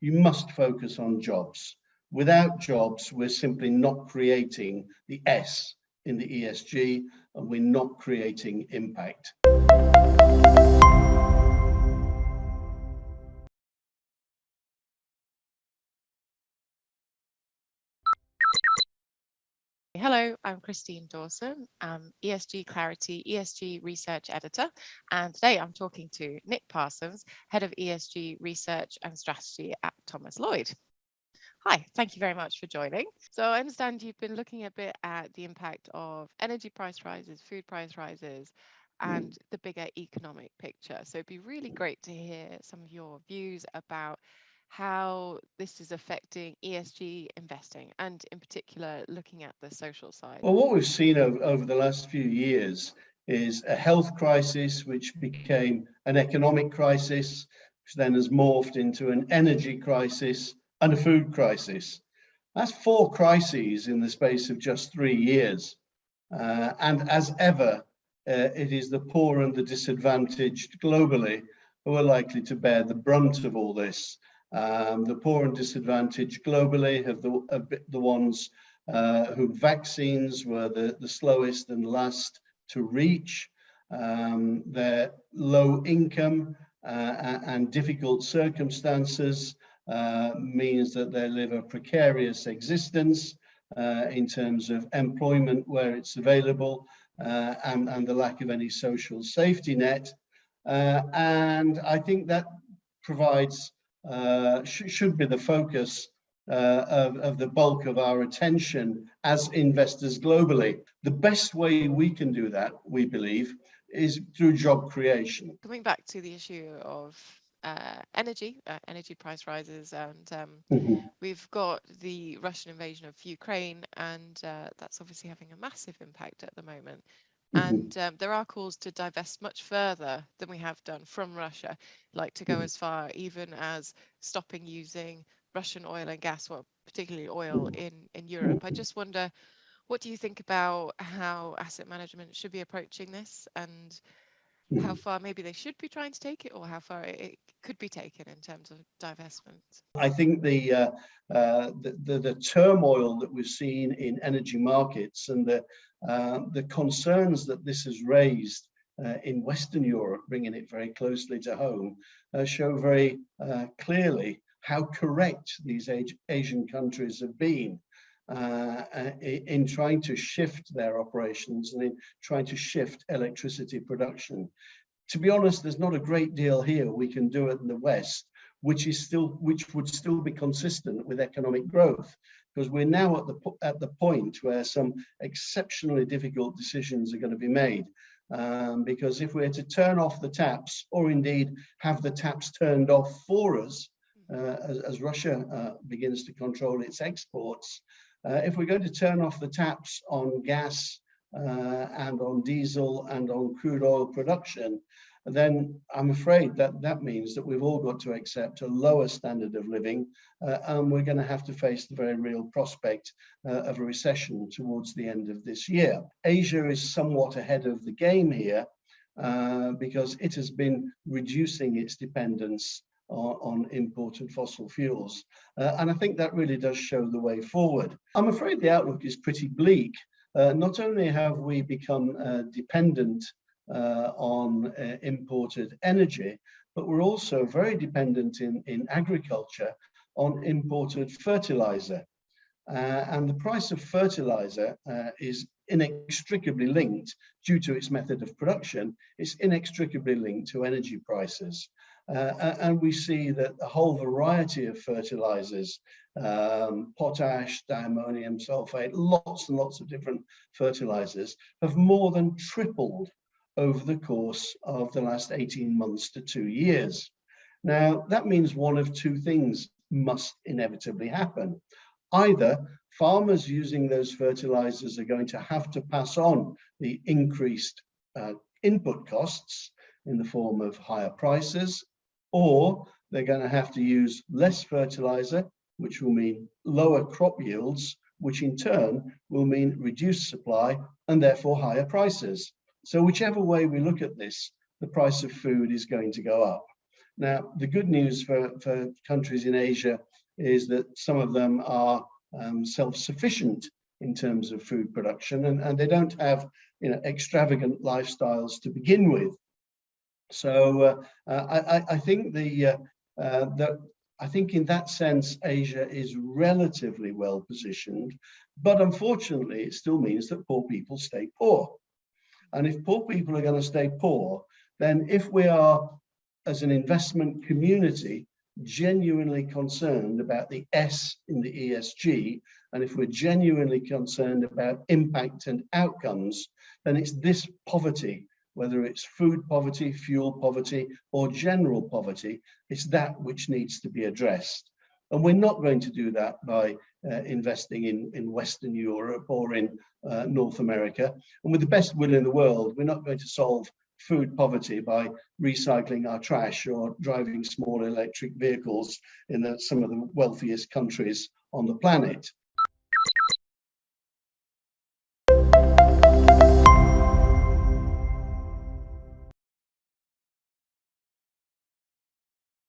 you must focus on jobs. Without jobs, we're simply not creating the S in the ESG, and we're not creating impact. Hello, I'm Christine Dawson. I'm ESG Clarity ESG Research Editor, and today I'm talking to Nick Parsons, Head of ESG Research and Strategy at Thomas Lloyd. Hi, thank you very much for joining. So I understand you've been looking a bit at the impact of energy price rises, food price rises, and the bigger economic picture. So it'd be really great to hear some of your views about how this is affecting ESG investing, and in particular, looking at the social side. Well, what we've seen over the last few years is a health crisis, which became an economic crisis, which then has morphed into an energy crisis and a food crisis. That's 4 crises in the space of just 3 years. And as ever, it is the poor and the disadvantaged globally who are likely to bear the brunt of all this. The poor and disadvantaged globally have the ones whose vaccines were the slowest and last to reach. Their low income and difficult circumstances means that they live a precarious existence in terms of employment where it's available, and the lack of any social safety net. And I think that provides should be the focus of the bulk of our attention as investors globally. The best way we can do that, we believe, is through job creation. Coming back to the issue of energy price rises, and we've got the Russian invasion of Ukraine, and that's obviously having a massive impact at the moment. And there are calls to divest much further than we have done from Russia, like to go as far even as stopping using Russian oil and gas, well, particularly oil in Europe. I just wonder, what do you think about how asset management should be approaching this, and how far maybe they should be trying to take it, or how far it could be taken in terms of divestment? I think the turmoil that we've seen in energy markets and the concerns that this has raised in Western Europe, bringing it very closely to home, show very clearly how correct these Asian countries have been in trying to shift their operations and in trying to shift electricity production. To be honest, there's not a great deal here we can do it in the West, which would still be consistent with economic growth, because we're now at the point where some exceptionally difficult decisions are going to be made. Because if we're to turn off the taps, or indeed have the taps turned off for us, as Russia begins to control its exports, if we're going to turn off the taps on gas and on diesel and on crude oil production, then I'm afraid that means that we've all got to accept a lower standard of living, and we're going to have to face the very real prospect of a recession towards the end of this year. Asia is somewhat ahead of the game here because it has been reducing its dependence on imported fossil fuels. And I think that really does show the way forward. I'm afraid the outlook is pretty bleak. Not only have we become dependent on imported energy, but we're also very dependent in agriculture on imported fertilizer. And the price of fertilizer is inextricably linked, due to its method of production, it's inextricably linked to energy prices. And we see that a whole variety of fertilizers, potash, diammonium sulfate, lots and lots of different fertilizers, have more than tripled over the course of the last 18 months to 2 years. Now, that means one of 2 things must inevitably happen. Either farmers using those fertilizers are going to have to pass on the increased input costs in the form of higher prices, or they're going to have to use less fertilizer, which will mean lower crop yields, which in turn will mean reduced supply and therefore higher prices. So whichever way we look at this, the price of food is going to go up. Now, the good news for countries in Asia is that some of them are self-sufficient in terms of food production, and they don't have, extravagant lifestyles to begin with. So I think I think in that sense, Asia is relatively well positioned, but unfortunately, it still means that poor people stay poor. And if poor people are going to stay poor, then if we are, as an investment community, genuinely concerned about the S in the ESG, and if we're genuinely concerned about impact and outcomes, then it's this poverty, whether it's food poverty, fuel poverty, or general poverty, it's that which needs to be addressed. And we're not going to do that by investing in Western Europe or in North America. And with the best will in the world, we're not going to solve food poverty by recycling our trash or driving small electric vehicles in some of the wealthiest countries on the planet.